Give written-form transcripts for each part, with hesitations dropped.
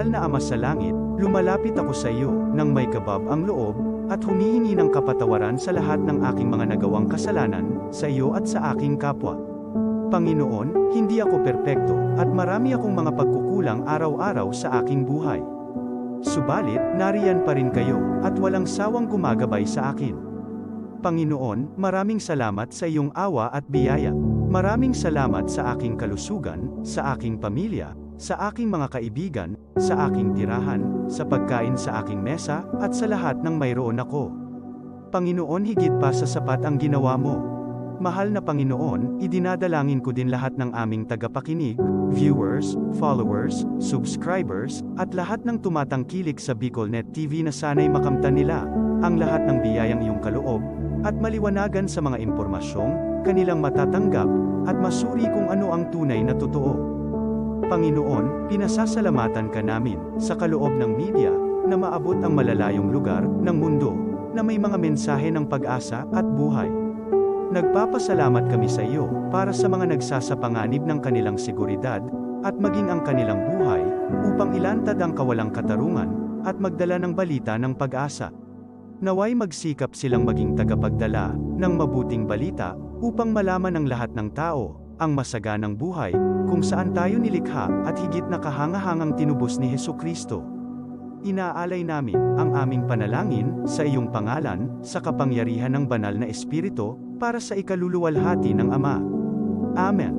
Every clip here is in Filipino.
Mahal na Ama sa langit, lumalapit ako sa iyo, nang may kabab ang loob, at humihingi ng kapatawaran sa lahat ng aking mga nagawang kasalanan, sa iyo at sa aking kapwa. Panginoon, hindi ako perpekto, at marami akong mga pagkukulang araw-araw sa aking buhay. Subalit, nariyan pa rin kayo, at walang sawang gumagabay sa akin. Panginoon, maraming salamat sa iyong awa at biyaya. Maraming salamat sa aking kalusugan, sa aking pamilya, sa aking mga kaibigan, sa aking tirahan, sa pagkain sa aking mesa, at sa lahat ng mayroon ako. Panginoon, higit pa sa sapat ang ginawa mo. Mahal na Panginoon, idinadalangin ko din lahat ng aming tagapakinig, viewers, followers, subscribers, at lahat ng tumatangkilik sa BicolNet TV na sana'y makamtan nila ang lahat ng biyayang iyong kaloob, at maliwanagan sa mga impormasyong kanilang matatanggap, at masuri kung ano ang tunay na totoo. Panginoon, pinasasalamatan ka namin, sa kaloob ng media, na maabot ang malalayong lugar ng mundo, na may mga mensahe ng pag-asa at buhay. Nagpapasalamat kami sa iyo, para sa mga nagsasapanganib ng kanilang seguridad, at maging ang kanilang buhay, upang ilantad ang kawalang katarungan, at magdala ng balita ng pag-asa. Naway magsikap silang maging tagapagdala ng mabuting balita, upang malaman ng lahat ng tao ang masaganang buhay, kung saan tayo nilikha, at higit na kahangahangang tinubos ni Hesukristo. Inaalay namin ang aming panalangin sa iyong pangalan, sa kapangyarihan ng banal na Espiritu, para sa ikaluluwalhati ng Ama. Amen.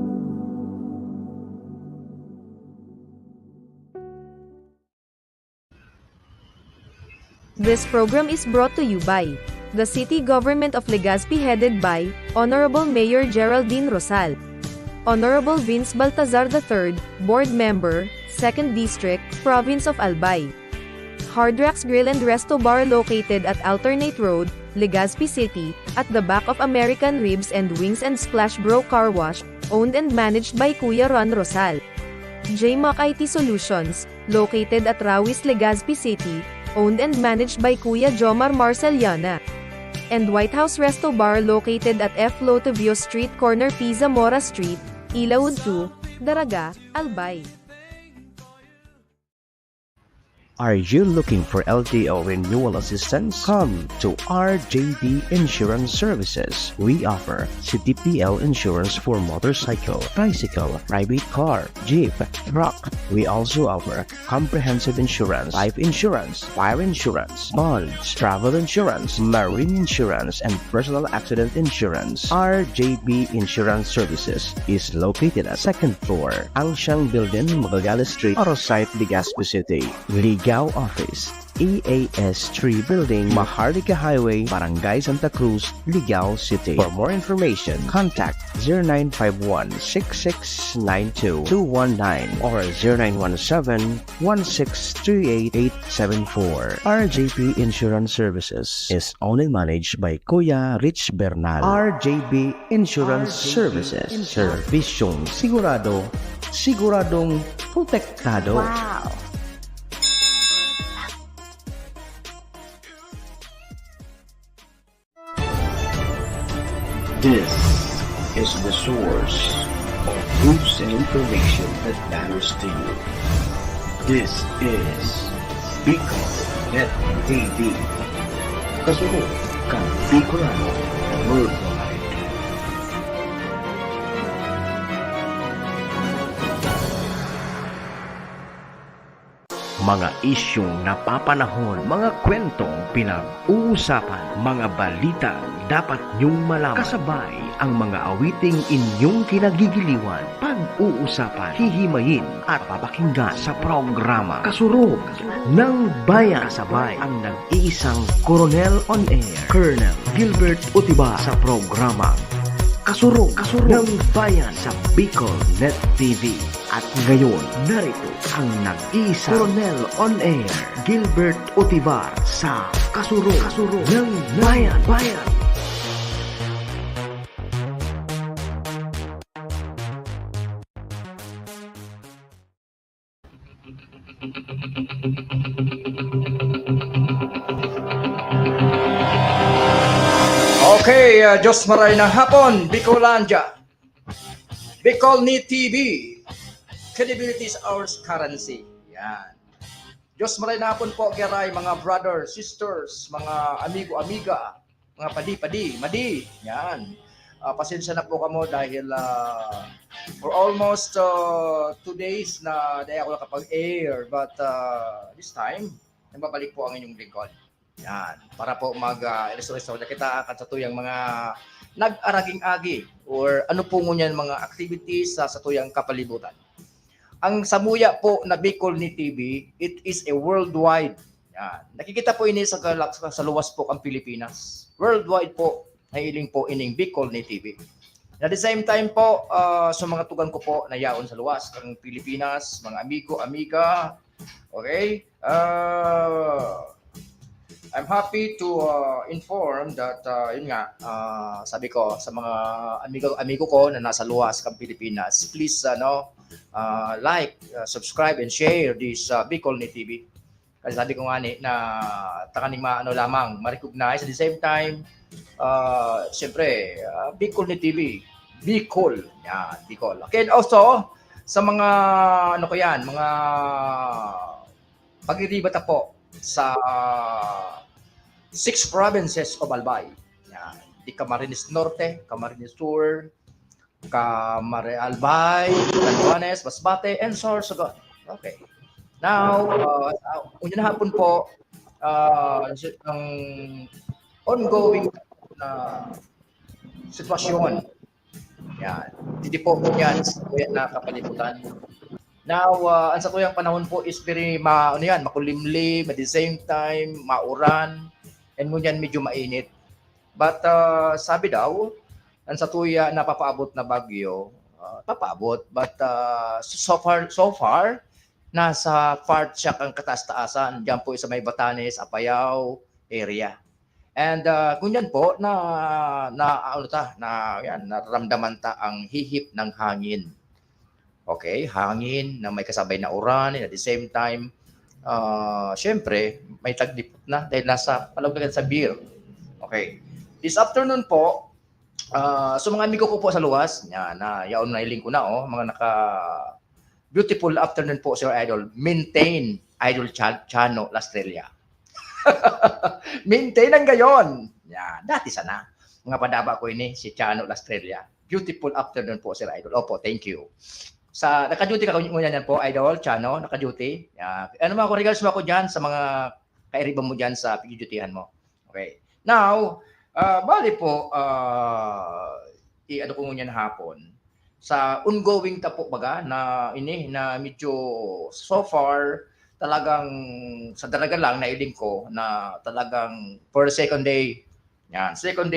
This program is brought to you by the City Government of Legazpi, headed by Honorable Mayor Geraldine Rosal, Honorable Vince Baltazar III, Board Member, 2nd District, Province of Albay. Hard Rocks Grill and Resto Bar located at Alternate Road, Legazpi City, at the back of American Ribs and Wings and Splash Bro Car Wash, owned and managed by Kuya Ron Rosal. JMac IT Solutions, located at Rawis, Legazpi City, owned and managed by Kuya Jomar Marceliana. And White House Resto Bar located at F. Lotavio Street Corner P. Zamora Street, Ilaud 2, Daraga, Albay. Are you looking for LTO renewal assistance? Come to RJB Insurance Services. We offer CTPL insurance for motorcycle, tricycle, private car, jeep, truck. We also offer comprehensive insurance, life insurance, fire insurance, bonds, travel insurance, marine insurance, and personal accident insurance. RJB Insurance Services is located at 2nd floor, Angsiang Building, Magallanes Street, Orosite, Legazpi City. Ligao Office, EAS 3 Building, Maharlika Highway, Barangay Santa Cruz, Ligao City. For more information, contact 0951-6692-219 or 0917-1638874. RJB Insurance Services is owned and managed by Kuya Rich Bernal. RJB Insurance Services. Servisyong sigurado, siguradong protektado. Wow! This is the source of news and information that matters to you. This is BicolNet TV. Kasunod kang Bicolano Worldwide. Mga isyong napapanahon, mga kwentong pinag-uusapan, mga balita dapat niyong malaman. Kasabay ang mga awiting inyong kinagigiliwan, pag-uusapan, hihimayin at papakinggan sa programa Kasurog ng Bayan. Kasabay ang nag-iisang Coronel on Air, Colonel Gilbert Utiba sa programa Kasurog ng Bayan sa BicolNet TV. At ngayon, narito ang nag-iisa Coronel on Air, Gilbert Utibar sa Kasurog ng Bayan. Okay, Diyos maray ng hapon, Bicolandia. BicolNet TV. Credibility is our currency. Yan. Diyos maray na hapon po, Geray, mga brothers, sisters, mga amigo-amiga, mga padi-padi, madi. Yan. Pasensya na po kamo dahil for almost 2 days na dahil ako nakapag-air. But this time, nababalik po ang inyong lingkod. Yan. Para po mag-restore na kita sa tuyang mga nag-araging-agi or ano po ngunyan mga activities sa tuyang kapalibutan. Ang Samuya po na Bicol ni TV, it is a worldwide. Yan. Nakikita po ini sa luwas po ang Pilipinas. Worldwide po, nahiling po ining Bicol ni TV. At the same time po, sa mga tugan ko po na yaon sa luwas, ang Pilipinas, mga amigo, amiga, okay? I'm happy to inform that, yun nga, sabi ko sa mga amigo ko na nasa luwas kang Pilipinas, please, like, subscribe, and share this Bicol ni TV. Kasi sabi ko nga na takaning lamang, ma-recognize at the same time, siyempre, Bicol ni TV. Bicol. Yan, Bicol. Okay, and also, sa mga, mga pag-iribata po sa 6 provinces of Albay. Yan. Di Camarines Norte, Camarines Sur, Albay, Catanduanes, Masbate, and Sorsogon. Okay. Now, unyan na hapon po, ang ongoing na sitwasyon. Yan. Hindi po yan na kapalibutan. Now, ang sa tuyang panahon po is very makulimlim, at the same time, mauran, and ngunyan medyo mainit. But sabi daw, ang sa tuya napapaabot na bagyo, papaabot. But so far, nasa part siya kang kataas-taasan. Diyan po sa may Batanes, Apayao area. And kunyan po nararamdaman ta ang hihip ng hangin. Okay, hangin na may kasabay na uran, and at the same time, syempre, may tagdipot na dahil nasa palagdagan sa beer. Okay. This afternoon po, so mga amigo ko po sa luwas, yaon na iling ko na, mga beautiful afternoon po, Sir Idol. Maintain, Idol Chano, Lastrella. Maintain ang gayon. Yan, dati sana. Mga padaba ko ini, si Chano Lastrella. Beautiful afternoon po, Sir Idol. Opo, thank you. Naka-duty ka muna yan po, Idol, Chano, naka-duty. Ano mga regards mo ako dyan sa mga kairiban mo dyan sa pag-dutyhan mo. Okay. Now, bali po, ko ngunyan hapon, sa ongoing tapo baga na medyo so far, talagang sa dalaga lang nailing ko na talagang for the second day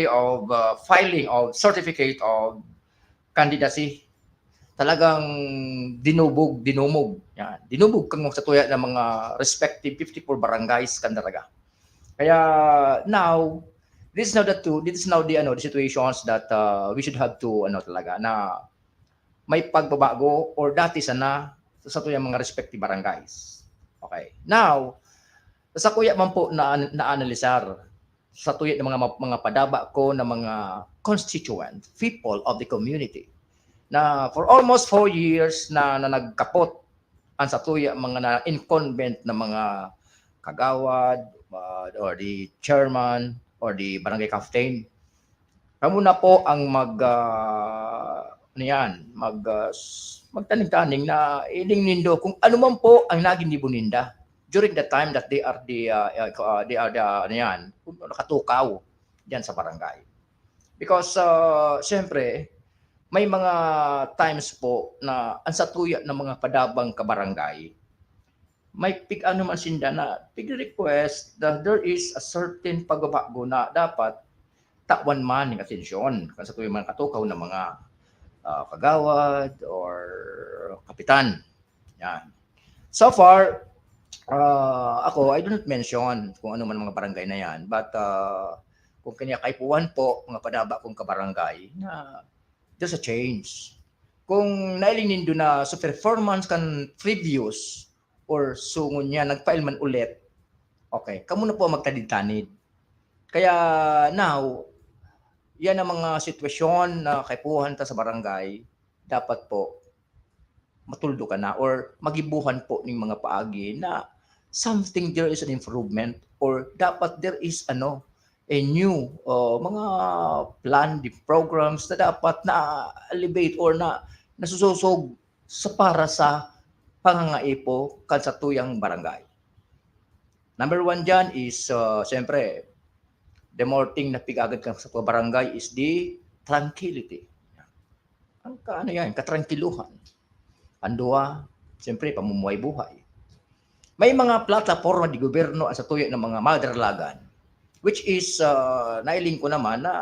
of filing of certificate of candidacy, talagang dinumog. Yan. Dinumog kang sa tuya ng mga respective 54 barangays kandaraga. Kaya now, this is now the situations that we should have to talaga na may pagbabago or dati sana sa tuya mga respective barangays. Okay. Now, sa kuya man po na-analisar sa tuya ng mga padaba ko na mga constituent, people of the community, na for almost 4 years na nagkapot ang sa tuya mga incumbent na mga kagawad or the chairman or the barangay captain. Kamo na po ang magtaning-taning na iling nindo kung ano man po ang naging nibuninda during the time that they are nakatukaw diyan sa barangay. Because siyempre may mga times po na ang satuya ng mga padabang kabarangay, may man sinda na request that there is a certain pagbabago na dapat tawan man ng atensyon kung satuya mga katukaw ng mga kagawad or kapitan. Yan. So far, ako, I do not mention kung ano man mga barangay na yan, but kung kanya kaipuan po, mga padaba kong kabarangay, na there's a change. Kung nailing nindo na sa performance kan previous or sungon niya, nag-file man ulit, okay, kamo na po magtanid-tanid. Kaya now, yan ang mga sitwasyon na kaipuhan ta sa barangay, dapat po matuldo ka na or magibuhan po ng mga paagi na something there is an improvement or dapat there is a new mga plan, the programs na dapat na elevate or na nasususog para sa pangangaipo kan sa tuyang barangay. Number one dyan is, siyempre, the more thing na pigagad ka sa barangay is the tranquility. Ang katranquiluhan. Andua, siyempre, pamumuhay-buhay. May mga plataforma di gobyerno sa tuyo ng mga madralagan, which is, nailing ko naman na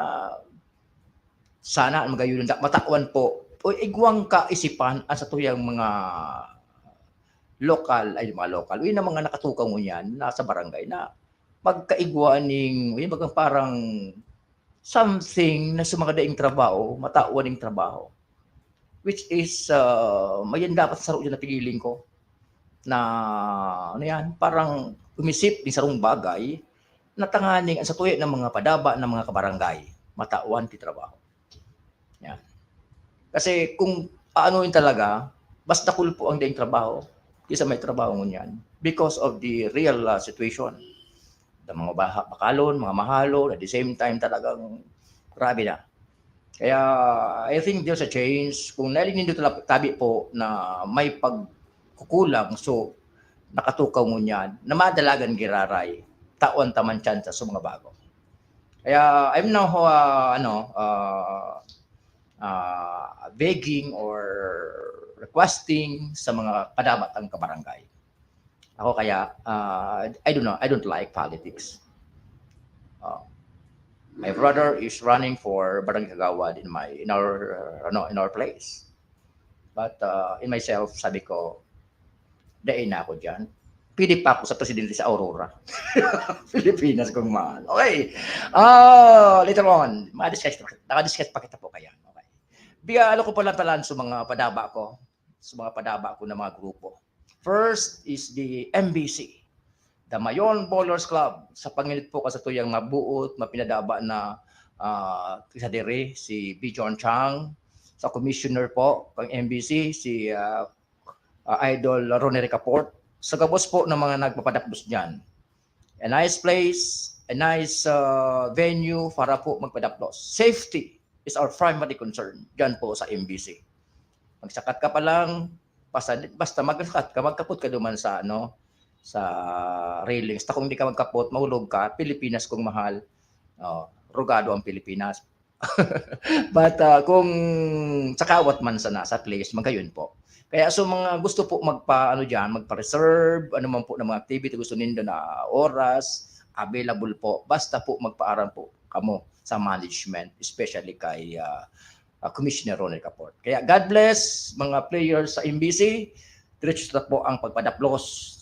sana ang magayon matawan po o igwang kaisipan sa tuyang mga lokal, yung mga nakatukaw mo yan, nasa barangay na magkaigwaning, yung parang something na sa mga daing trabaho, matawan ng trabaho. Which is, mayan dapat sa na pigiling ko na, parang umisip din sa rong bagay na tanganing sa tuyo ng mga padaba ng mga kabarangay, matawan ti trabaho. Yan. Kasi kung yun talaga, basta kulpo ang daing trabaho, isa may trabaho ngunyan because of the real situation. The mga bakalon, mga mahalon, at the same time talagang grabe na. Kaya I think there's a change. Kung nalinin dito tabi po na may pagkukulang, so nakatukaw ngunyan, na madalagan giraray, taon taman chance sa mga bago. Kaya I'm now begging or requesting sa mga padabatang kabarangay. Ako kaya, I don't like politics. My brother is running for barangay kagawad in our place. But in myself, sabi ko, dain na ako dyan. Pili pa ako sa presidente sa Aurora. Pilipinas kung man. Okay. Later on, nakadiscuss pa kita po kaya. Okay. Bigyan ko pala talan sa mga padaba ko. Sa mga padaba ko na mga grupo. First is the MBC, the Mayon Bowlers Club. Sa panginit po kasi ito yung mabuot, mapinadaba na isa dire, si B. John Chang. Sa commissioner po, pang MBC, si Idol Ronnie Ricaport. Sa gabos po ng mga nagpapadapos dyan. A nice place, a nice venue para po magpadapos. Safety is our primary concern dyan po sa MBC. Magsakat ka pa lang, basta magsakat ka, magkapot ka duman sa sa railings. Kung hindi ka magkapot, mahulog ka, Pilipinas kung mahal. Rogado ang Pilipinas. But kung sakawat man sa nasa place, magayon po. Kaya so mga gusto po magpa-reserve, man po ng mga activity gusto nindo na oras, available po. Basta po magpaaral po kamo sa management, especially kay Commissioner Ronnie Ricaport. Kaya God bless mga players sa MBC. Diretso ta po ang pagpadaplos.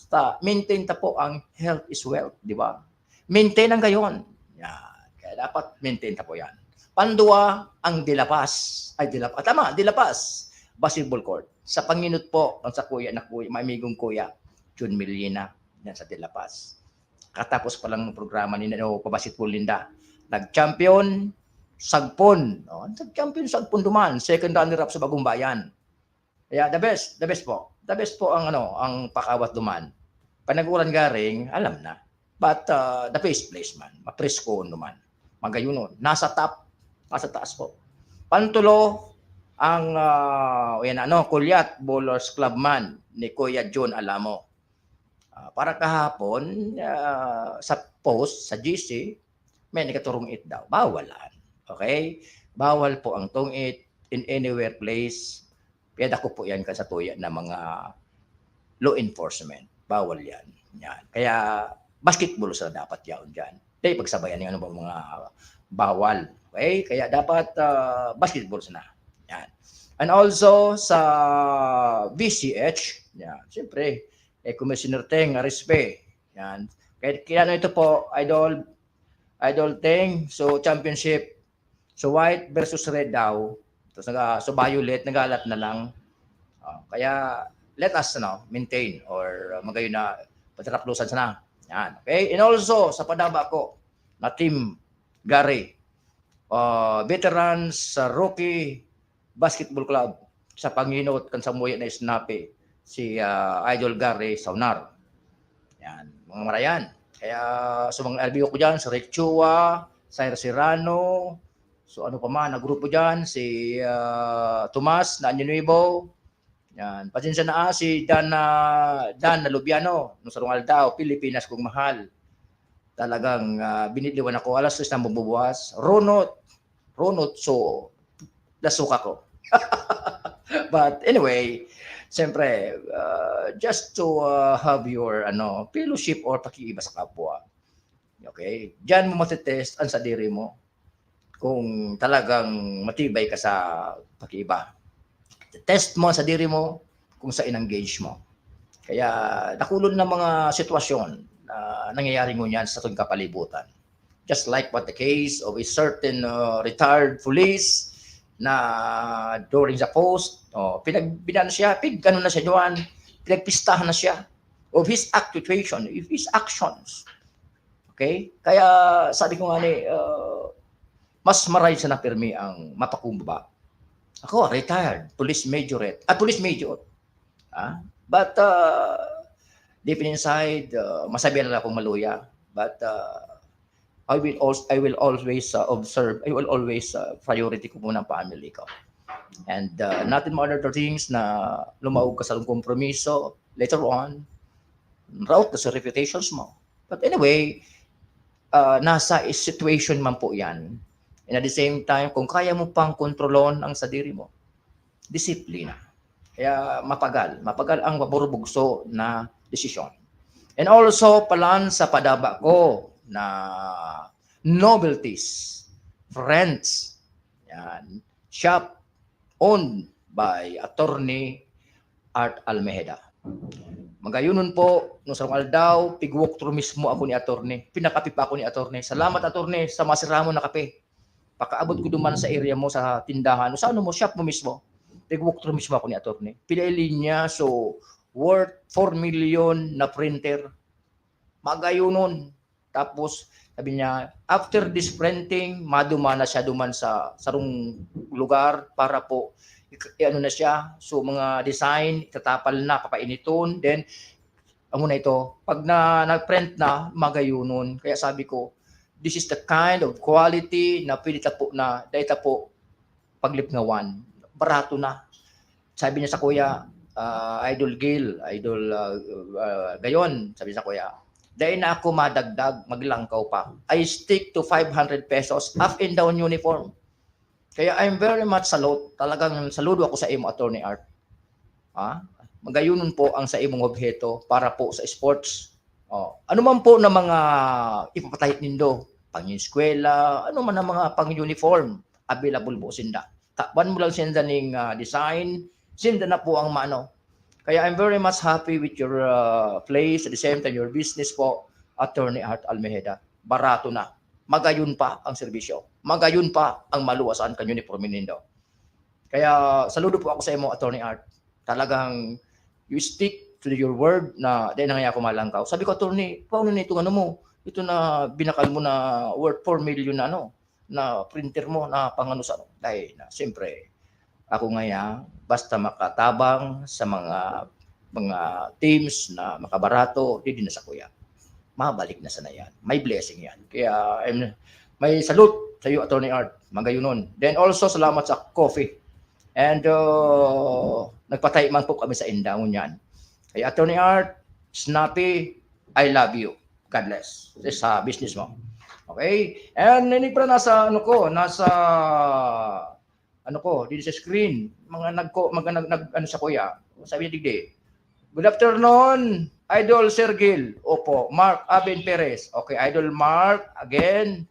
Maintain ta po ang health is wealth, di ba? Maintain ang gayon. Yan. Kaya dapat maintain ta po yan. Pandua ang Dilapas. Dilapas. Basketball court. Sa panginut po, ang sa kuya, maimigong kuya, Jun Millina, yan sa Dilapas. Katapos pa lang ng programa ni pabasketball linda. Nag-champion, Sagpon. Nag-champion, Sagpon duman. Second runner-up sa Bagong Bayan. Kaya the best po. The best po ang ang pakawat duman. Panaguran garing, alam na. But the best place man, mapresko duman. Magayunon. Nasa taas po. Pantulo, ang Kulyat Bowlers Club man ni Kuya John Alamo. Para kahapon sa post sa GC may nakaturong it daw. Bawalan. Okay? Bawal po ang tungit in anywhere place. Piyada ko po yan kasatuyan ng mga law enforcement. Bawal yan. Kaya basketball sa dapat yaon dyan. Dahil pagsabayan ng mga bawal. Okay? Kaya dapat basketball na. Yan. And also sa VCH, yan, siyempre, Commissioner Teng Arispe. Yan. Kaya ito po, Idol Teng, so championship. So white versus red daw. Tapos so violet, nagalat na lang. Kaya let us maintain or magayon na patraplusan sana. Yan. Okay? And also, sa padaba ko, na team Gary, veterans sa Rookie Basketball Club sa panginot kan sa muya na snappy si Idol Gary Saunar. Yan, mga marayan. Kaya sa mga LBO ko dyan, si Rick Chua, Cyrus Serrano, so ano pa man, na grupo dyan, si Tomas na Nuevo, yan, pasensya na si Dan na Lubiano, no Sarong Aldao, Pilipinas kong mahal. Talagang biniliwan ako, alas 6 na bubuwas. Ronot, so nasuka ko. But anyway, siyempre, just to have your fellowship or pakiiba sa kapwa. Okay? Diyan mo matitest ang sadiri mo kung talagang matibay ka sa pakiiba. Test mo ang sadiri mo kung sa in-engage mo. Kaya nakulon ng mga sitwasyon na nangyayari mo niyan sa ating kapalibutan. Just like what the case of a certain retired police na during the post, pinagbinan siya, ano na siya doon, pinagpistahan na siya of his actuation, of his actions. Okay? Kaya sabi ko nga mas maray sa napirmi ang mapakumbaba. Ako, retired, police majorate. Police major. But deep inside, masabi na akong maluya. But I will always observe. I will always priority ko muna ang family ko. And not in other things na lumaog ka sa kompromiso later on, route na sa reputations mo. But anyway, nasa situation man po yan. And at the same time, kung kaya mo pang kontrolon ang sadiri mo, disiplina. Kaya mapagal ang maburubugso na desisyon. And also, palan sa padaba ko na novelties, friends, yan, shop owned by Attorney Art Almejeda. Magayunon po, nung sa Aldao, pig-walkthrough mismo ako ni Attorney. Pinakapi pa ako ni Attorney. Salamat Attorney sa masira mo na kape. Pakaabot ko duman sa area mo, sa tindahan, o sa ano mo, shop mo mismo. Pig-walkthrough mismo ako ni Attorney. Pinaili niya, so worth 4 million na printer. Magayunon. Tapos, sabi niya, after this printing, maduma na siya duman sa sarong lugar para po, ano na siya, so mga design, itatapal na, papainiton, then, amo na ito, pag nag-print na, magayunon. Kaya sabi ko, this is the kind of quality na pwede po na, dahil po, paglipngawan, barato na. Sabi niya sa kuya, Idol Gil, Idol Gayon, sabi niya sa kuya, dahil na ako madagdag, maglangkaw pa. I stick to 500 pesos, up and down uniform. Kaya I'm very much salute. Talagang saludo ako sa imo, Attorney Art. Magayunon po ang sa imong objeto para po sa sports. Ano man po na mga ipapatahit nindo, pang-eskwela, ano man ang mga pang-uniform, available po sinda. Takban mo lang sinda ning design, sinda na po ang maano. Kaya I'm very much happy with your place, at the same time your business po, Attorney Art Almejeda. Barato na. Magayon pa ang serbisyo. Magayon pa ang maluwasan kan uniform nindo. Kaya saludo po ako sa imo, Attorney Art. Talagang you stick to your word na dahil na nga ako malangkaw. Sabi ko, Attorney, paano na itong ano mo? Ito na binakal mo na worth 4 million na na printer mo na pangano sa dahil na siyempre ako ngayon basta makatabang sa mga teams na makabarato, hindi na sa kuya. Mabalik na sana yan. May blessing yan. Kaya may salute sa iyo, Attorney Art. Magayunon. Then also, salamat sa coffee. And nagpatay man po kami sa indaon yan. Kaya Attorney Art, Snappy, I love you. God bless. Sa business mo. Okay? And hindi pa nasa dito sa screen, ano sa kuya. Sabi niya digdi. Good afternoon, Idol Sir Gil. Opo, Mark Aben Perez. Okay, Idol Mark, again.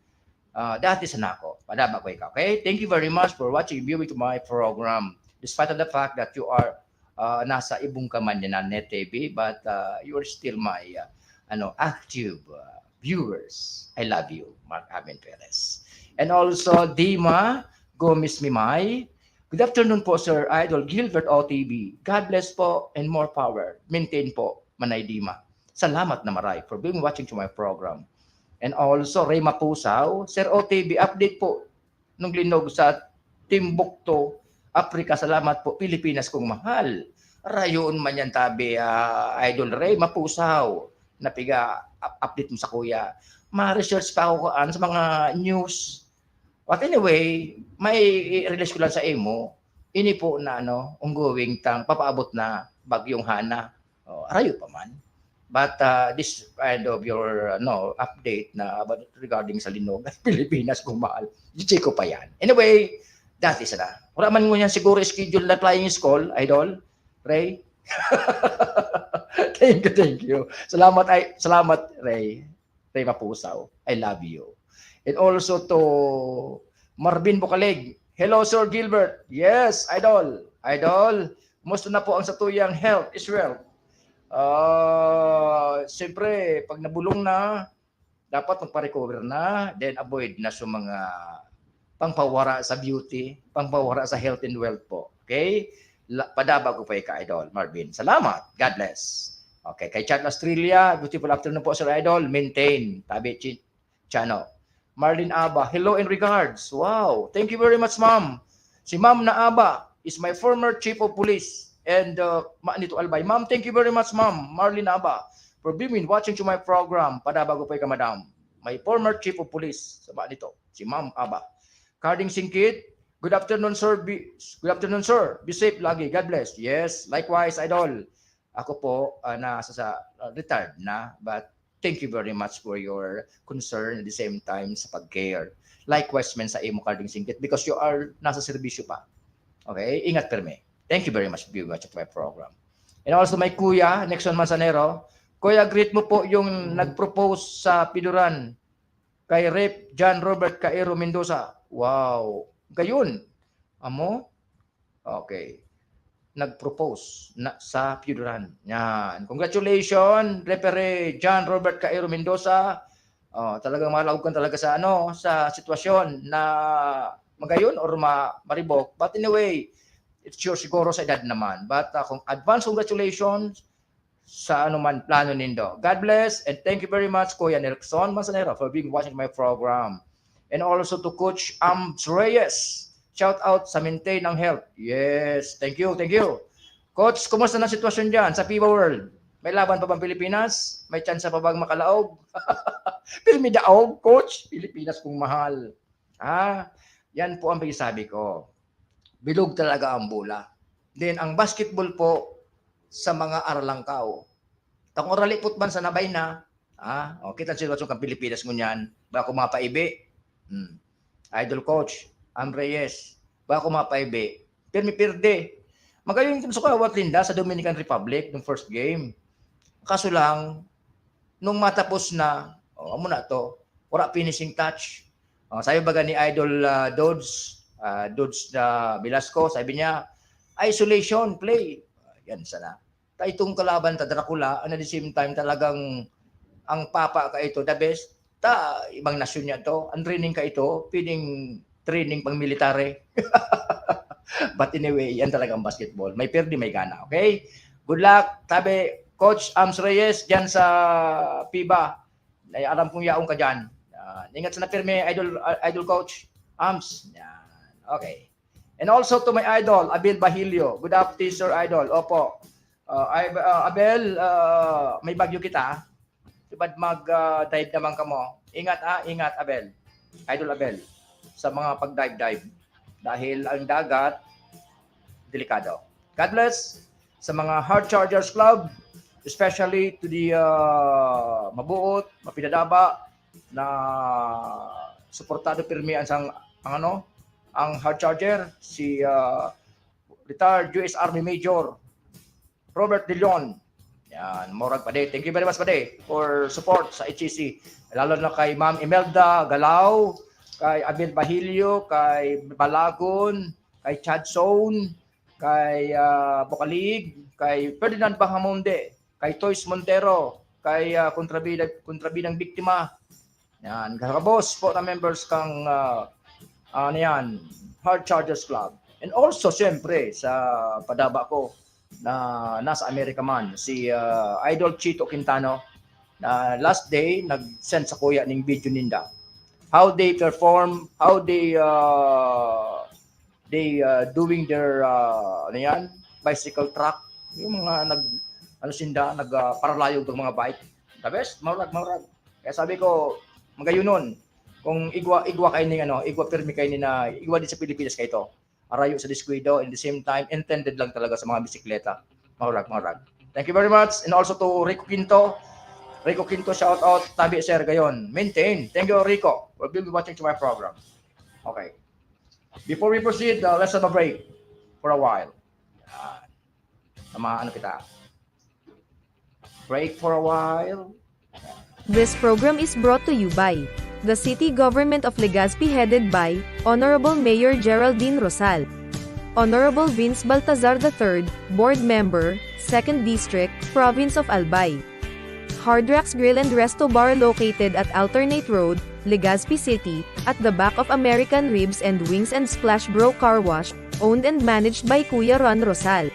Dati sana ako. Padaba ko ikaw. Okay? Thank you very much for watching and viewing to my program. Despite of the fact that you are nasa ibong kaman na Net TV, but you are still my active viewers. I love you, Mark Aben Perez. And also, Dima Gomez Mimay. Good afternoon po, Sir Idol Gilbert OTV. God bless po and more power. Maintain po, Manay Dima. Salamat na maray for being watching to my program. And also, Ray Mapusaw. Sir OTV, update po nung linog sa Timbuktu, Africa. Salamat po, Pilipinas kong mahal. Rayon man yan tabi, Idol Ray Mapusaw. napiga update mo sa kuya. Ma-research pa ako sa mga news. But anyway, may i-release ko lang sa imo. Ini po na ongoing tang papaabot na bagyong Hana. Arayo pa man. But this kind of your update na about regarding sa linog at Pilipinas kung mahal. Di ko pa yan. Anyway, that is na. Wala man mo yan siguro schedule na flying school, Idol. Ray. Thank you. Salamat Ray. Ray Mapusaw. I love you. And also to Marvin Bukalig. Hello, Sir Gilbert. Yes, Idol. Musta na po ang satuyang health, Israel? Siyempre, pag nabulong na, dapat magpa-recover na, then avoid na sa mga pangpawara sa beauty, pangpawara sa health and wealth po. Okay? Padaba ko pa Idol, Marvin. Salamat. God bless. Okay, kay Chan Australia, beautiful afternoon po, Sir Idol. Maintain. Tabi, Chano. Marlene Aba, hello and regards. Wow, thank you very much, ma'am. Si Ma'am na Aba is my former chief of police. And Manito Albay. Ma'am, thank you very much, ma'am. Marlene Aba, for being watching to my program. Padabago pa madam. My former chief of police. Sa Manito, si Ma'am Aba. Carding Singkit, good afternoon, sir. Good afternoon, sir. Be safe lagi. God bless. Yes, likewise, Idol. Ako po, nasa sa retired na, but thank you very much for your concern at the same time sa pag-care. Likewise, men sa imo Carding Singkit because you are nasa serbisyo pa. Okay? Ingat perme. Thank you very much for watching my program. And also my kuya, Nexon Manzanero. Kuya, greet mo po yung nag-propose sa Piduran kay Rep. John Robert Cairo Mendoza. Wow. Gayun. Amo? Okay. Nag-propose na sa Piduran. Yan. Congratulations, Referee John Robert Cairo Mendoza. Talagang malaugan talaga sa sa sitwasyon na magayon or maribok. But anyway, it's sure siguro sa edad naman. But kung advance congratulations sa man plano nindo. God bless and thank you very much, Kuya Nelson Manzanero, for being watching my program. And also to Coach Ams Reyes. Shout out sa maintain ng health. Yes, thank you. Coach, kumusta na sitwasyon dyan sa FIBA World? May laban pa bang Pilipinas? May chance pa bang makalaog? Pilmi daog, Coach. Pilipinas kung mahal. Yan po ang sabi ko. Bilog talaga ang bola. Then, ang basketball po sa mga aralangkaw. Kung oralipot man sa nabay na, kita ang sitwasyon kang Pilipinas ngunyan, baka mapaibi. Idol Coach, Reyes, baka mapaibi. Pirmi-pirde. Magaling sa kawat Linda sa Dominican Republic ng first game. Kaso lang, nung matapos na, amo na to, wala finishing touch. Sabi baga ni Idol Dodds na Velasco, sabi niya, isolation play. Yan sana. Itong kalaban ta Dracula, and at the same time talagang ang papa ka ito, the best, ibang nasyon niya to, ang training ka ito, pwedeng training pang military. But anyway, yan talagang basketball. May perdi, may gana. Okay? Good luck. Tabi, Coach Ams Reyes, dyan sa FIBA. Alam kong yaong ka dyan. Ingat sa napirme, Idol Coach Ams. Yan. Okay. And also to my idol, Abel Bahilio. Good afternoon, Sir Idol. Opo. Abel, may bagyo kita. Diba't mag-dive naman ka mo. Ingat ingat Abel. Idol Abel. Sa mga pag-dive. Dahil ang dagat, delikado. God bless sa mga Hard Chargers Club, especially to the mabuot, mapinadaba, na suportado pirmi ang Hard Charger, si retired US Army Major Robert De Leon. Yan, morag pa day. Thank you very much pa day for support sa HCC. Lalo na kay Ma'am Imelda Galao, kay Abel Bahilio, kay Balagon, kay Chadson, kay Bukalig, kay Ferdinand Bahamonde, kay Toys Montero, kay kontrabidang biktima. Yan, kakabos po na members kang Hard Chargers Club. And also, siyempre, sa padaba ko na nasa Amerika man, si Idol Chito Quintano, na last day, nag-send sa kuya ng video ninda. How they perform, how they doing their bicycle track, yung mga nagparalayog ng mga bike. Sabes, maurag. Kaya sabi ko, magayunon, kung igwa kayo ni igwa pirmi kayo ni na igwa din sa Pilipinas kayo to. Arayo sa disquido, in the same time, intended lang talaga sa mga bisikleta. Maurag. Thank you very much. And also to Rico Quinto, shout out, tabi sir gayon. Maintain. Thank you, Rico. We'll be watching to my program. Okay. Before we proceed, let's have a break for a while. Kita. Break for a while. This program is brought to you by the City Government of Legazpi headed by Honorable Mayor Geraldine Rosal, Honorable Vince Baltazar III, Board Member, 2nd District, Province of Albay. Hard Rocks Grill and Resto Bar located at Alternate Road, Legazpi City, at the back of American Ribs and Wings and Splash Bro Car Wash, owned and managed by Kuya Ron Rosal.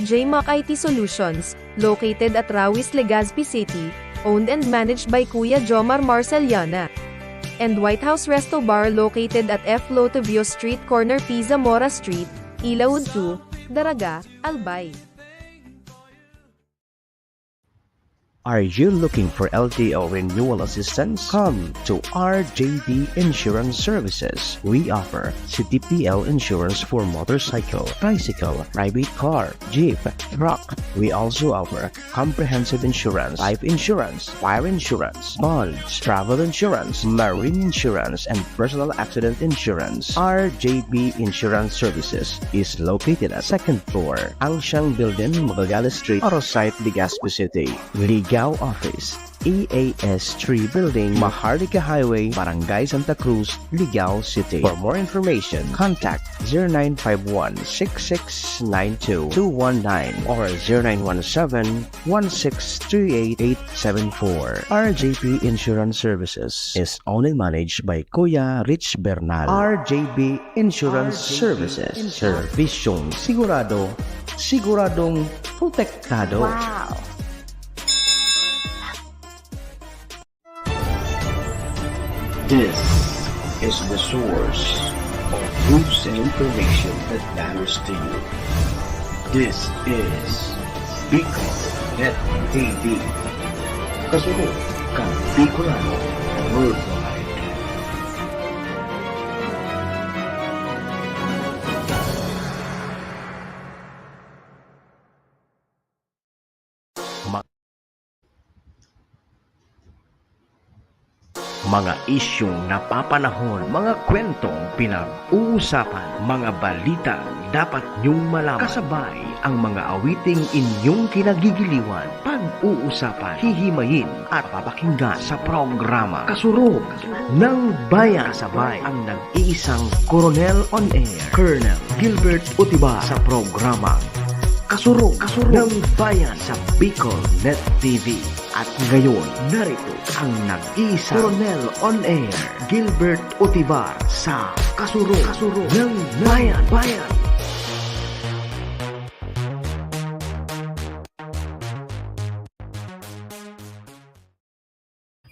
JMAC IT Solutions, located at Rawis, Legazpi City, owned and managed by Kuya Jomar Marceliana. And White House Resto Bar located at F. Lotovio Street Corner Pisa Mora Street, Ilaud 2, Daraga, Albay. Are you looking for LTO renewal assistance? Come to RJB Insurance Services. We offer CTPL insurance for motorcycle, bicycle, private car, jeep, truck. We also offer comprehensive insurance, life insurance, fire insurance, bonds, travel insurance, marine insurance, and personal accident insurance. RJB Insurance Services is located at 2nd floor, Angshang Building, Magallanes Street, Orosite, Legazpi City. Ligao Office, EAS 3 Building, Maharlika Highway, Barangay Santa Cruz, Ligao City. For more information, contact 0951-6692-219 or 0917-1638874. RJP Insurance Services is owned and managed by Kuya Rich Bernal. RJB Insurance Services. Servisyong siguradong protektado. Wow! This is the source of news and information that matters to you. This is Bicol Net TV. Kasunod kang Bicolano Worldwide. Mga isyong napapanahon, mga kwentong pinag-uusapan, mga balita dapat niyong malaman. Kasabay ang mga awiting inyong kinagigiliwan, pag-uusapan, hihimayin at papakinggan sa programa Kasurog ng Bayan. Kasabay ang nag-iisang Coronel on Air, Colonel Gilbert Utiba sa programa Kasurog ng Bayan sa Bicol Net TV. At ngayon, narito ang nag-iisa Coronel on Air, Gilbert Utibar sa Kasurog ng Bayan.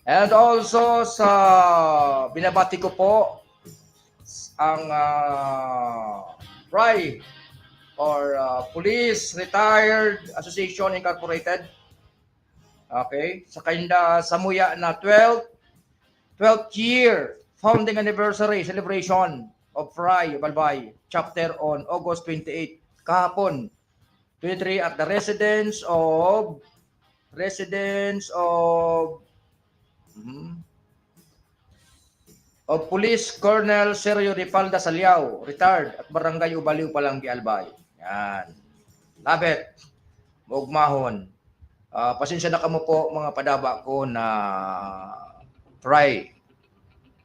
And also sa binabati ko po ang RAI or Police Retired Association Incorporated. Okay, sa kanda Samuya na 12th year founding anniversary celebration of RAI Albay chapter on August 28 kahapon 23 at the residence of Police Colonel Sergio Ripalda Saliao, retired at Barangay Ubaliw Palanggi Albay. Yan. Labet. Maugmahon. Pasensya na kamo po mga padaba ko na try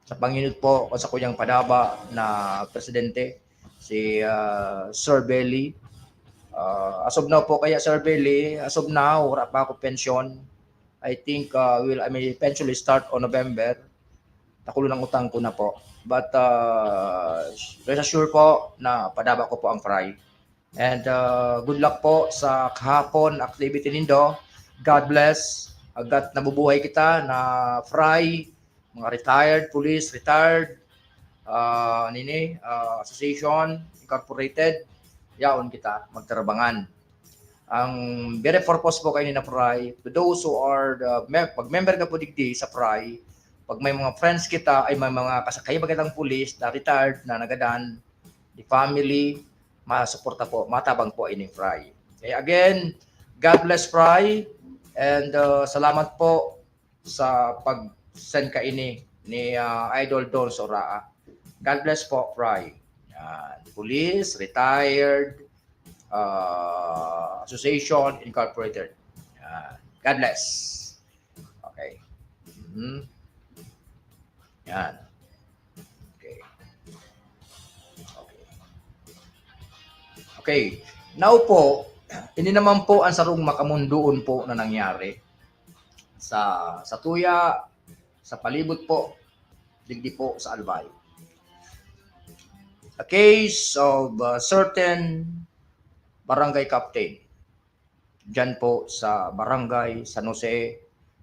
sa Panginoon po o sa kuyang padaba na presidente si Sir Belly. As of now po kaya Sir Belly, as of now wala pa ako pension. I think I may eventually start on November. Nakulo ng utang ko na po. But rest assured po na padaba ko po ang fry. And good luck po sa kahapon activity nindo. God bless. Agad nabubuhay kita na fry, mga retired police, retired association, incorporated. Yaon kita magtarabangan. Ang very purpose po kayo ni na Fry, to those who are pag member ka po digdi sa Fry, pag may mga friends kita ay may mga kasakay bagatang pulis na retired na nagadan, the family, masuporta po, matabang po ini Fry. Okay, again, God bless Fry and salamat po sa pag-send ka ini ni Idol Don Soraa. God bless po Fry. Police, retired, Association Incorporated. God bless. Okay. Yan. Okay. Okay. Okay. Now po, ini naman po ang sarong makamundoon po na nangyari sa Tuya, sa palibot po, digdi po sa Albay. A case of certain barangay captain dyan po sa barangay San Jose,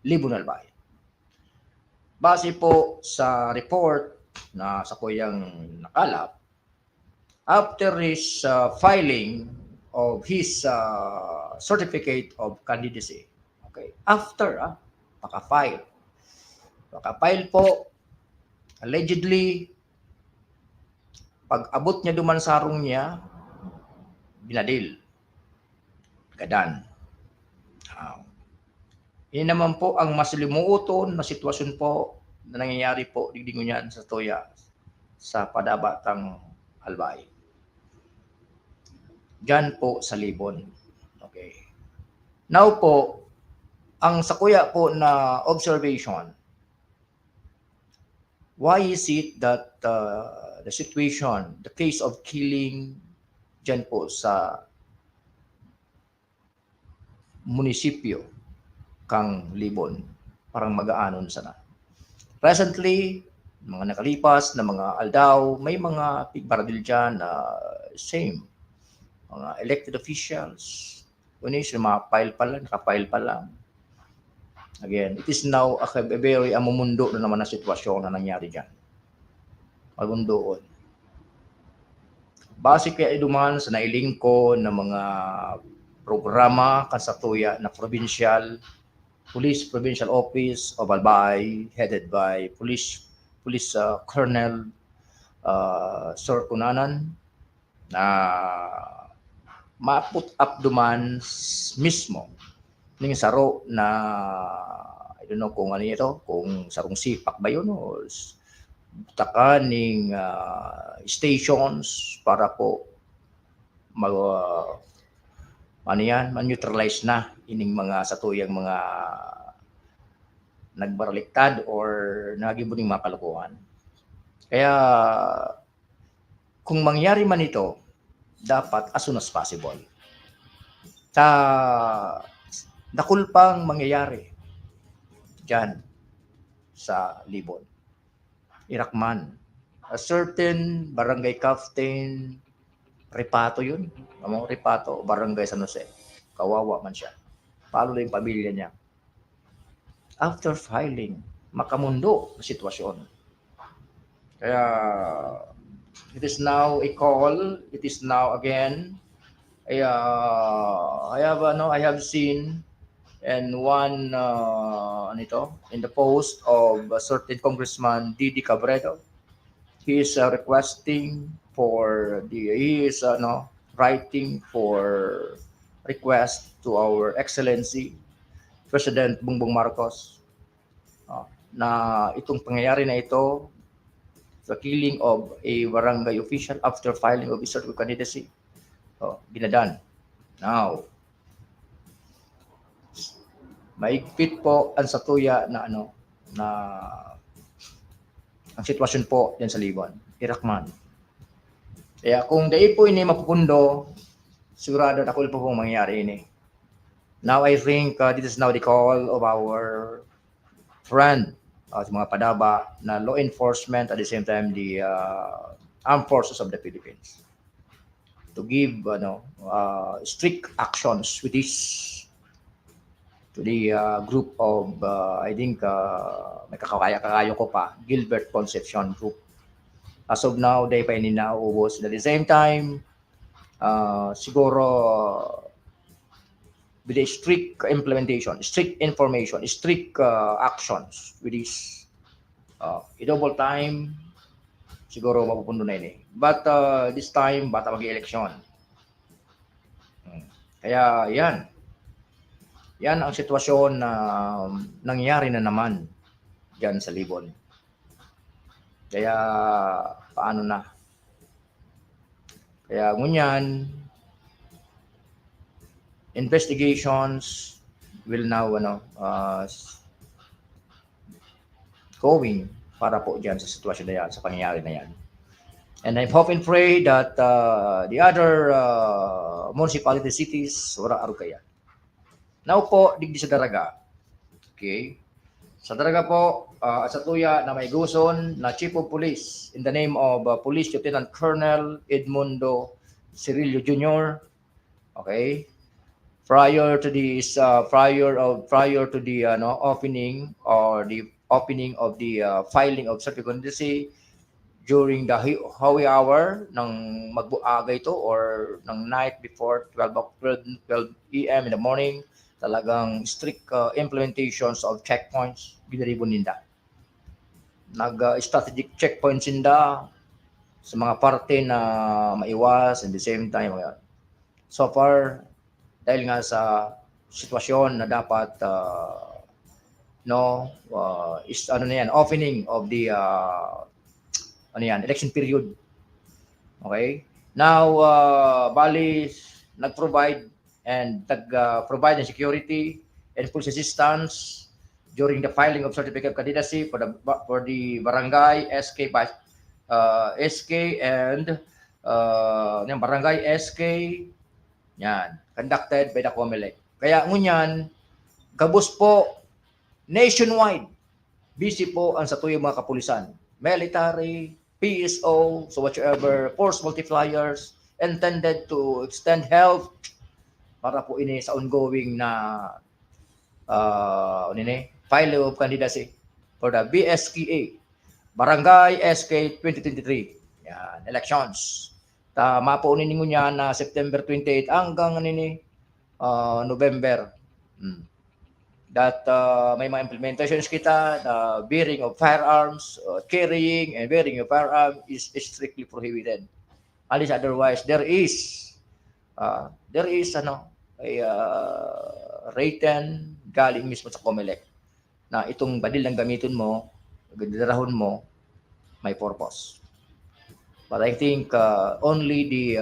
Libon, Albay. Base po sa report na sa kuyang nakalap, after his filing of his certificate of candidacy, okay, after maka-file po, allegedly, pag abot niya duman sarong niya, binadil. Gadan. Yan naman po ang mas limuuton na sitwasyon po na nangyayari po digdingo niyan sa Tuya sa Padabatang Albay. Diyan po sa Libon. Okay. Now po, ang sa kuya po na observation, why is it that the situation, the case of killing dyan po sa munisipyo kang Libon, parang mag-aanon sana. Presently, mga nakalipas na mga aldaw, may mga pigbaradil dyan na same. Mga elected officials, kunis, nakapile pa lang. Again, it is now a very amumundo na naman na sitwasyon na nangyari dyan. Magundoon. Base kaya iduman sa nailing ko ng mga programa kasatuya na provincial office of Albay, headed by police colonel Sir Kunanan, na ma-put up duman mismo ning saro na I don't know kung ano ito, kung sarong sipak ba yun o butakan ning stations para po man-neutralize na ining mga satuyang mga nagbaraligtad or nagibuning mga kalokohan. Kaya kung mangyari man ito, dapat as soon as possible. Dakul pang mangyayari dyan sa Libon. Irakman. A certain barangay captain, Ripato yun. Ripato, barangay San Jose. Kawawa man siya. Palo lang yung pamilya niya. After filing, makamundo na sitwasyon. Kaya, it is now a call. It is now again. I have seen and one in the post of a certain Congressman Didi Cabredo. He is requesting for writing for request to our Excellency President Bongbong Marcos na itong pangyayari na ito, the killing of a barangay official after filing of his certificate of candidacy, binadan. Now, maigpit po ang satuya na ang sitwasyon po diyan sa Libon, Irakman. Kaya kung dahil po ini mapupundo, sigurado na ako po pong mangyayari ini. Now I think this is now the call of our friend, mga Padaba, na law enforcement, at the same time the armed forces of the Philippines, to give strict actions with this to the group of I think may kakayo ko pa, Gilbert Concepcion group. As of now, they pa inaubos. At the same time, siguro with a strict implementation, strict information, strict actions with this double time, siguro mapupundo na yun eh. But this time, bata mag-eleksyon. Kaya yan. Yan ang sitwasyon na nangyari na naman dyan sa Libon. Kaya paano na? Kaya ngunyan, investigations will now going para po dyan sa sitwasyon na yan, sa pangyayari na yan. And I hope and pray that the other municipality cities, wala aro kaya. Now po, digdi sa Daraga. Okay? Sa Daraga po, sa tuya na may guson na Chief of Police in the name of Police Lieutenant Colonel Edmundo Cirillo Jr. Okay? Prior to this, prior to the opening or the opening of the filing of certificate of candidacy during the hawi hour ng magbuaga ito or ng night before 12 p.m. in the morning, talagang strict implementations of checkpoints ginaribon ninda. Nag-strategic checkpoints ninda sa mga parte na maiwas and the same time. So far, dahil nga sa sitwasyon na dapat is opening of the election period. Okay? Now, bali nag-provide ng security and police assistance during the filing of certificate of candidacy for the barangay SK and barangay SK yan, conducted by the COMELEC. Kaya ngunyan, gabos po nationwide, busy po ang satuyang mga kapulisan, military, PSO, so whatsoever, force multipliers intended to extend help para po ini sa ongoing na filing of candidacy for the BSKA, Barangay SK 2023. Yan, elections. Tama po ninyo niya na September 28 hanggang November. That may mga implementations kita, the bearing of firearms, carrying and bearing of firearms is strictly prohibited. Unless otherwise, there is a written galing mismo sa COMELEC na itong badil ng gamitin mo, gadarahon mo, may purpose. But I think only the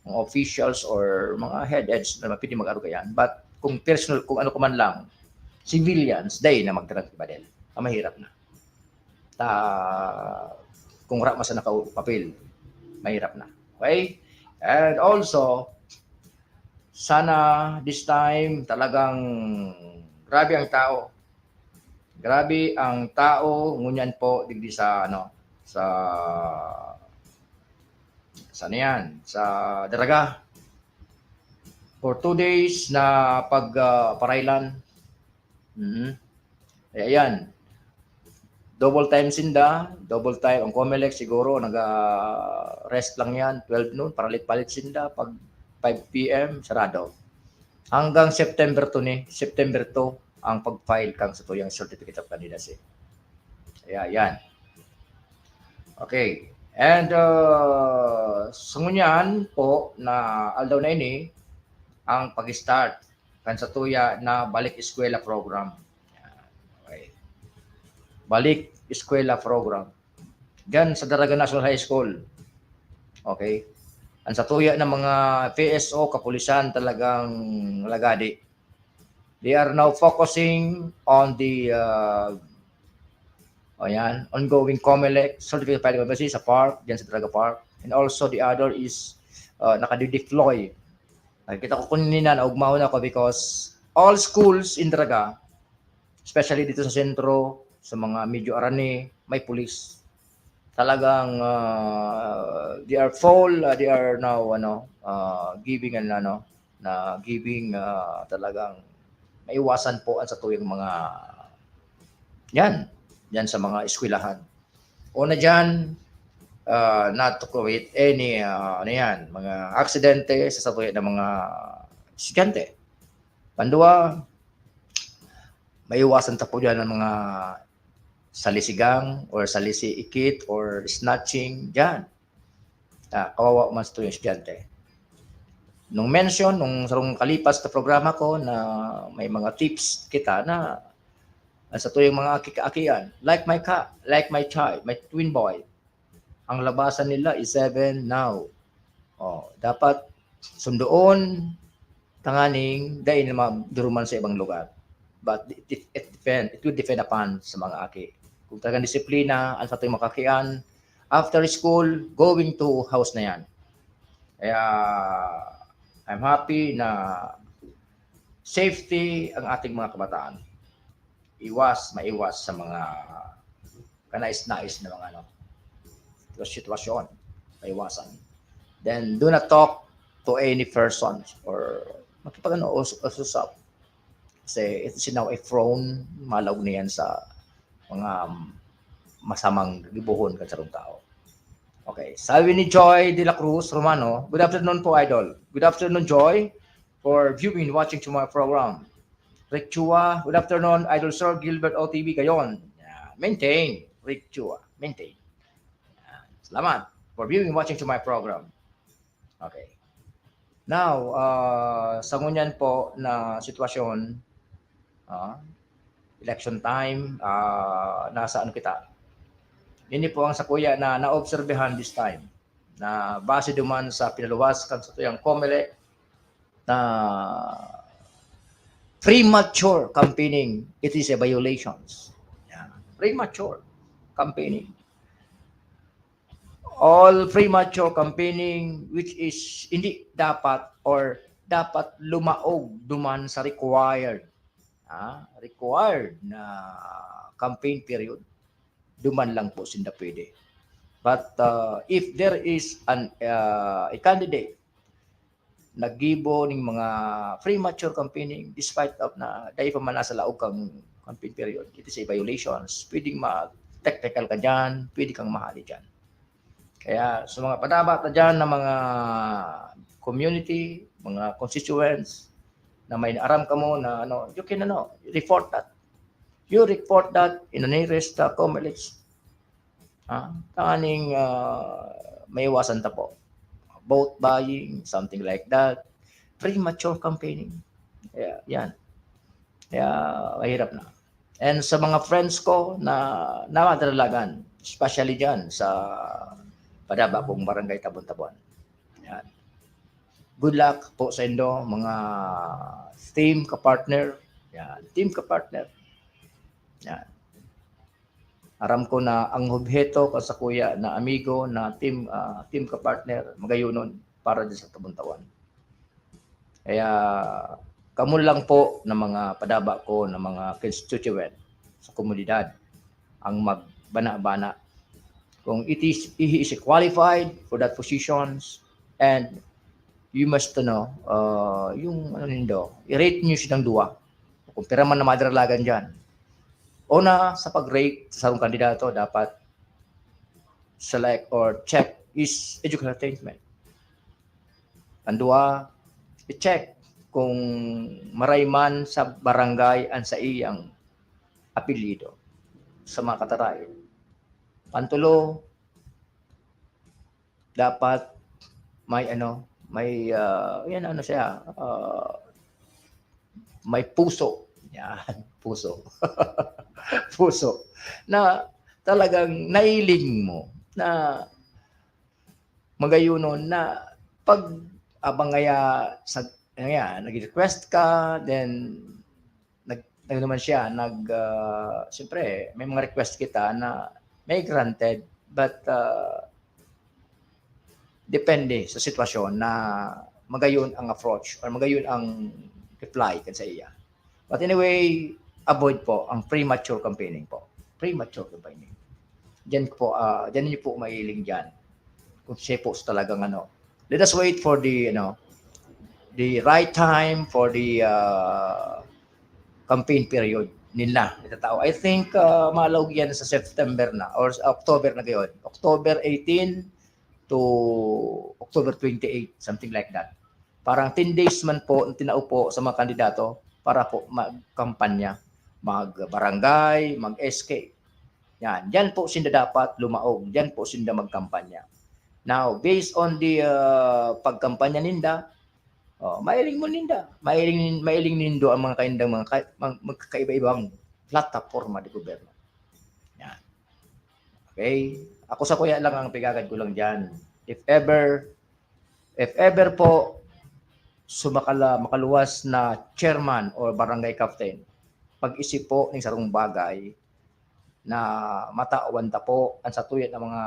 officials or mga heads na mapili mag-aro kayan. But kung personal, kung ano kuman lang, civilians, day na magtarang badil. Mahirap na. Kung rap masa nakapapil, mahirap na. Okay? And also, sana this time talagang grabe ang tao. Grabe ang tao, ngunyan po digdi sa sa Daraga. For 2 days na pagparailan. Ayan. Double time sinda, double time ang COMELEC siguro nag-rest lang yan 12 noon, paralit-palit sinda pag 5 p.m. sarado. Hanggang September 2 ang pag-file kang sa tuyang certificate of candidacy. Kaya yan. Okay. And sa ngunyan po na aldaw na ini ang pag-start kan sa tuya na balik eskwela program. Okay. Balik eskwela program. Diyan sa Daraga National High School. Okay. Ang sa tuya ng mga PSO, kapulisan talagang lagadi. They are now focusing on the ongoing COMELEC certificate filing of sa park, diyan sa Daraga Park. And also the other is naka-deploy. Nakikita ko kunina na ugmaw na ako because all schools in Daraga, especially dito sa sentro, sa mga medyo arani, may pulis. Talagang they are now giving talagang maiwasan po ang sa tuyong mga yan sa mga eskwelahan. Una dyan, not to commit any mga aksidente sa satuyan ng mga estudyante. Pandua, maiwasan ta po dyan ng mga salisigang or salisi-ikit or snatching dyan. Kawawa man sa yung estudyante. Nung mention, nung sarong kalipas na programa ko na may mga tips kita na sa tuyong mga kikaakian, like my child, my twin boy, ang labasan nila is 7 now. Dapat sundoon, tanganing, dahil na duruman sa ibang lugar. But it will depend upon sa mga aki. Kung talagang disiplina, ang sa tuyong makakian, after school, going to house na yan. Kaya, I'm happy na safety ang ating mga kabataan. Maiwas sa mga kanais-nais na mga sitwasyon. Maiwasan. Then, do not talk to any person or usap. Kasi ito now ay thrown, malawag na yan sa mga masamang libuhon ka sa tao. Okay, sabi ni Joy de la Cruz Romano, good afternoon po, Idol. Good afternoon, Joy, for viewing, watching to my program. Rick Chua, good afternoon, Idol Sir Gilbert OTV Gayon. Maintain, Rick Chua, maintain. Salamat for viewing, watching to my program. Okay. Now, sa ngunyan po na sitwasyon, election time, nasa ano kita, ini po ang sakuya na naobserbehan this time na base duman sa pinaluwas kan sa tuyang COMELEC na premature campaigning, it is a violations. Premature campaigning. All premature campaigning which is hindi dapat or dapat lumaog duman sa required na campaign period, duman lang po sinda pwede. But if there is a candidate naggibo ning mga premature campaigning despite of na dahil pa man nasa laog kang campaign period, it is a violations. Pwedeng ma-technical ka dyan, pwede kang mahali dyan. Kaya sa mga padaba na dyan ng mga community, mga constituents na may naaram ka mo na you can report that. You report that in the nearest COMELEC. Tanganing may iwasan ta po. Vote buying, something like that. Premature campaigning. Yan. Kaya mahirap na. And sa mga friends ko na namadalagan, especially dyan sa padaba kong barangay Tabon-Tabon. Yan. Good luck po sa inyo, mga team ka-partner. Yan. Team ka-partner. Yan. Aram ko na ang objeto ko sa kuya na amigo na team ka-partner, magayunon para din sa Tabon-Tabon. Kaya kamo lang po ng mga padaba ko ng mga constituent sa komunidad ang magbana-bana kung he is qualified for that positions, and you must yung i-rate nyo silang duwa kung pera man na madralagan dyan. Una, sa pag-rate sa sarong kandidato, dapat select or check is educational attainment. Andua, i-check kung marayman sa barangay ang sa iyang apelido sa mga katarayan. Pantulo, dapat may may puso. Yan, puso. Puso na talagang nailing mo na magayunon na pag abang nag-request ka, then naman siya siyempre may mga request kita na may granted, but depende sa sitwasyon na magayon ang approach or magayon ang reply kan sa iya. But anyway, avoid po ang premature campaigning po. Premature campaigning. Diyan niyo po mailing diyan. Kung siya po talagang let us wait for the right time for the campaign period nila. I think malawag yan sa September na or October na gayon. October 18 to October 28, something like that. Parang 10 days man po tinaupo sa mga kandidato para po magkampanya, mag-barangay, mag-SK. Yan, diyan po sila dapat lumaog, diyan po sila magkampanya. Now, based on the pagkampanya ninda, mailing mo ninda, mailing nindo ang mga kaindang magkakaiba-ibang plataforma di gobyerno. Yan. Okay? Ako sa kuya lang ang pigagad ko lang diyan. If ever po makaluwas na chairman or barangay captain, pag-isip po ng sarong bagay na matawan ta po ang satuyan ng mga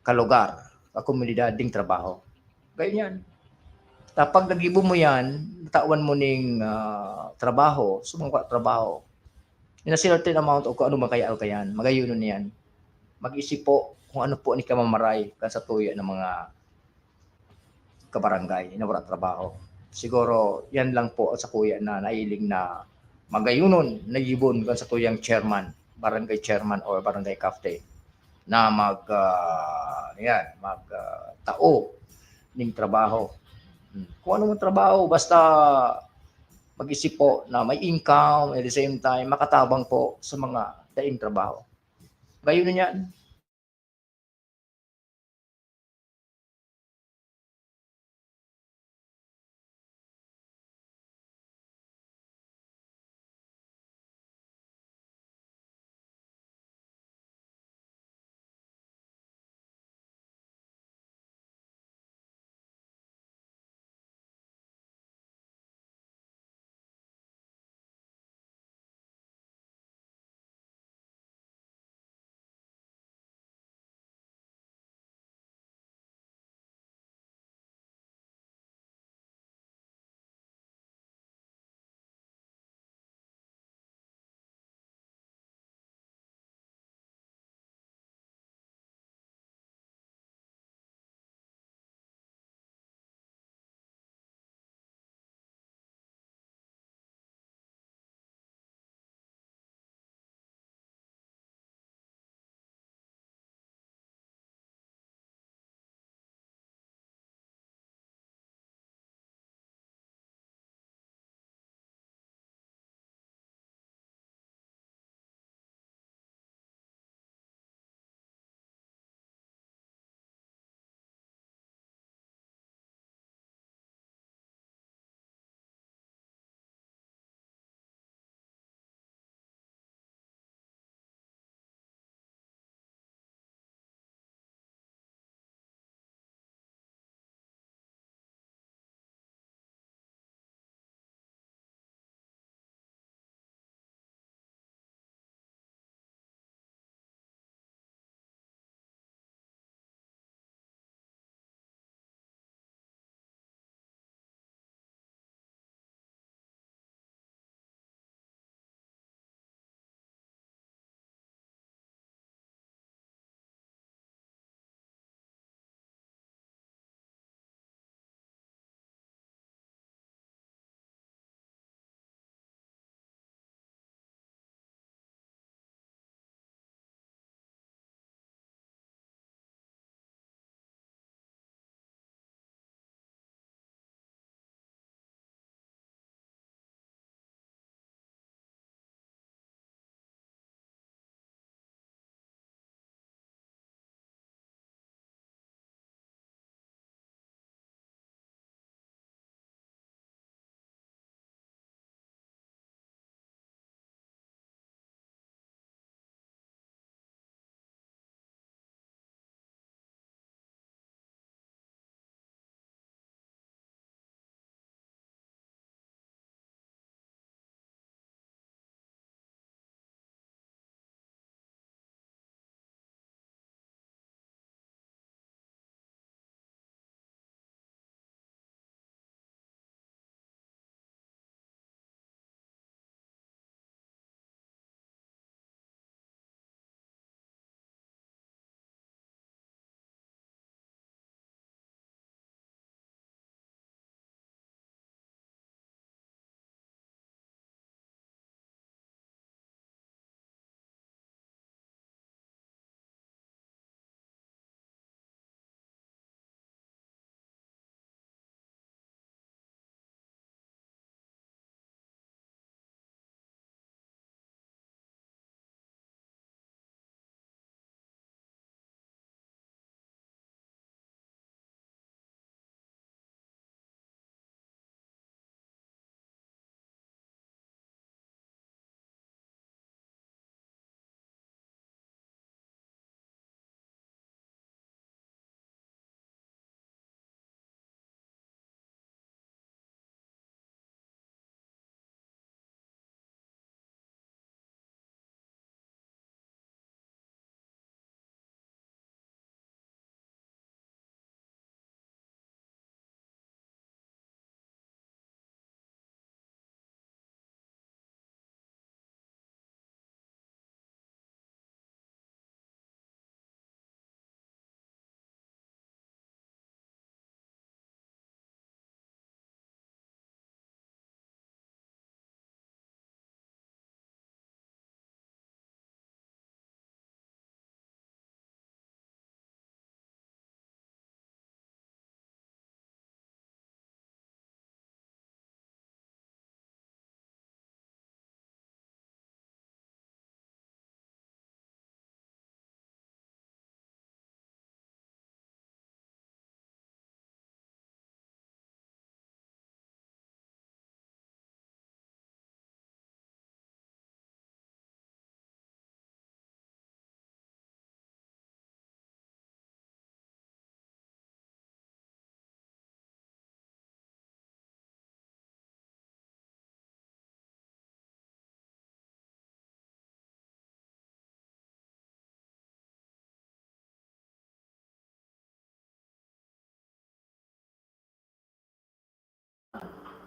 kalugar, kakomunidad ding trabaho. Ganyan. Tapag nagibo mo yan, tawan mo ning trabaho, sumangka trabaho, in a certain amount o kung ano makaya kayan, magayunon niyan. Mag-isip po kung ano po ni kamamaray kan sa tuya ng mga kabarangay na wala trabaho. Siguro yan lang po sa kuya na nailing na magayunon, nagibon kan sa tuyang chairman, barangay chairman or barangay captain na tao ning trabaho. Kung ano man trabaho, basta mag-isip po na may income, at the same time, makatabang po sa mga daing trabaho. Gayon na yan.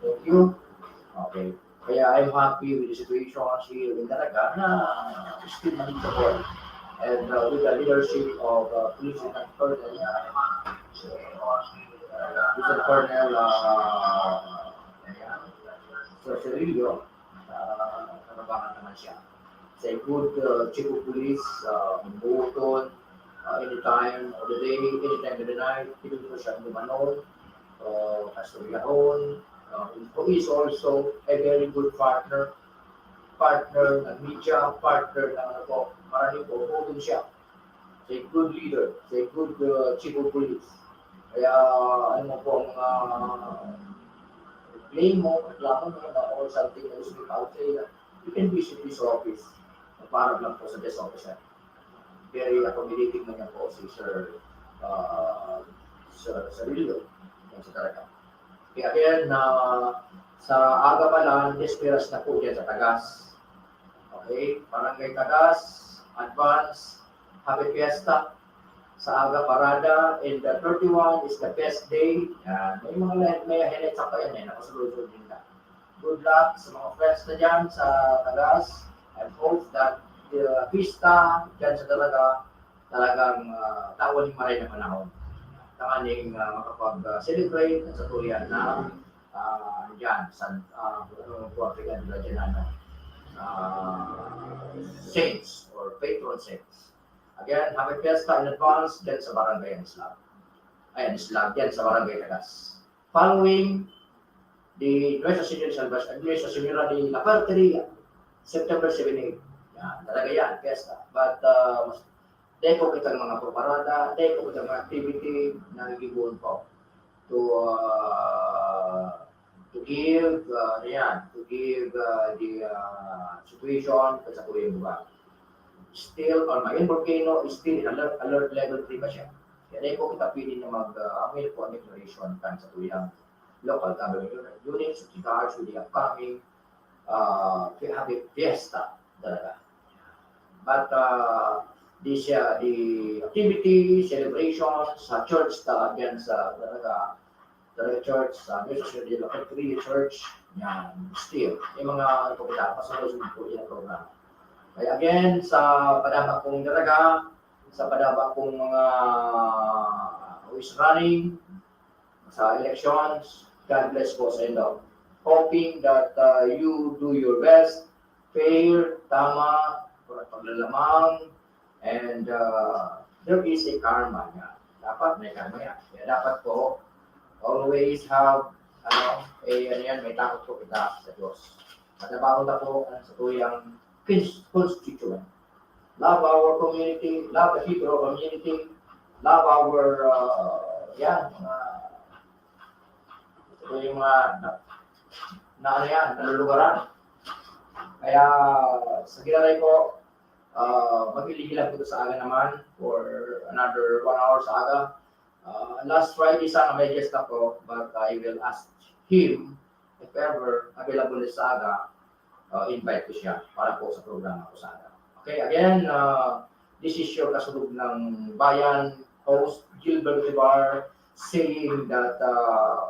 Thank you. Okay. Kaya I'm happy with the situation here in Dalaga na still manageable. And with the leadership of Police Lieutenant Colonel, Lieutenant Colonel Sorcerillo, nanabangan naman siya. It's a good chief of police, Buton, anytime of the day, anytime of the night, hindi ko siya lumanon, Castollahon, who is also a very good partner ng media, partner ng ano po, marami po, Buton siya. It's a good leader, it's a good chief of police. Kaya ano mo pong claim mo, reklamo mo or something na speak out there, you can visit this office. Parang lang po sa desk officer. Very accommodating na niya po si Sir Rillo. Yan sa talaga. Kaya again, sa aga pa lang, desperas na po yan sa Tagas. Okay? Barangay Tagas, advance, happy fiesta. Sa aga parada, and the 31 is the best day. Yan. May henetsa pa yan, nakasulod din na. Good luck sa mga friends na dyan sa Tagas. I hope that the pista dyan sa talagang taon maray na panahon. Tamaning makapag-celebrate sa tuloyan na dyan, African saints or patron saints. Again, happy fiesta in advance dyan sa Barangay Islam. Ayan, Islam dyan sa Barangay Tagas. Following the Nuestra Señora de la Parteria, September 7-8. Yan, talaga yan, fiesta. But, deko kitang mga proparada, deko kitang mga activity na nagigibuon po to give the situation sa Kuya Buga. Still, Mayon Volcano is still in alert level 3 pa siya. Kaya deko kita pili na mag-amil po ang declaration kan sa Kuya local government units, regards with the upcoming happy fiesta talaga. But the activity, celebrations sa church again sa talaga church, sa Nuestra Señora de la Parteria Church, yan, still, yung mga pasunod po yung program. Kaya again, sa padaba kong dalaga, sa padaba kong mga who is running, sa elections, God bless po sa inyo. Hoping that you do your best, fair, tama, paglalamang, and there is a karma niya. Dapat may karma yan. Kaya dapat po, always have, may takot po kita sa Diyos. At nabaon na po sa tuyang constituent. Love our community, love the people of community, love our, ito yung mga nalulugaran. Kaya sa ginalay ko, mag-iligilan ko sa aga naman for another 1 hour sa aga. Last Friday sana may guest ako, but I will ask him if ever available sa aga, invite ko siya para po sa programa ko sa aga. Okay, again, this is your kasulog ng bayan, host Gilbert Ibar, saying that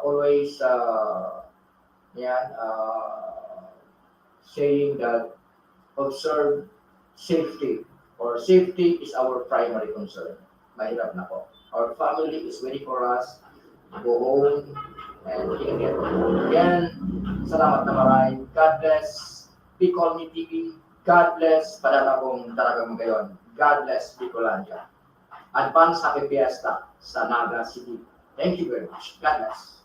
always saying that observe safety, or safety is our primary concern. Mahirap na po. Our family is waiting for us to go home and again, salamat na maraming. God bless Bicol Me TV. God bless padala kong talagang ngayon. God bless Bicolandia. Advance happy fiesta sa Naga City. Thank you very much. God bless.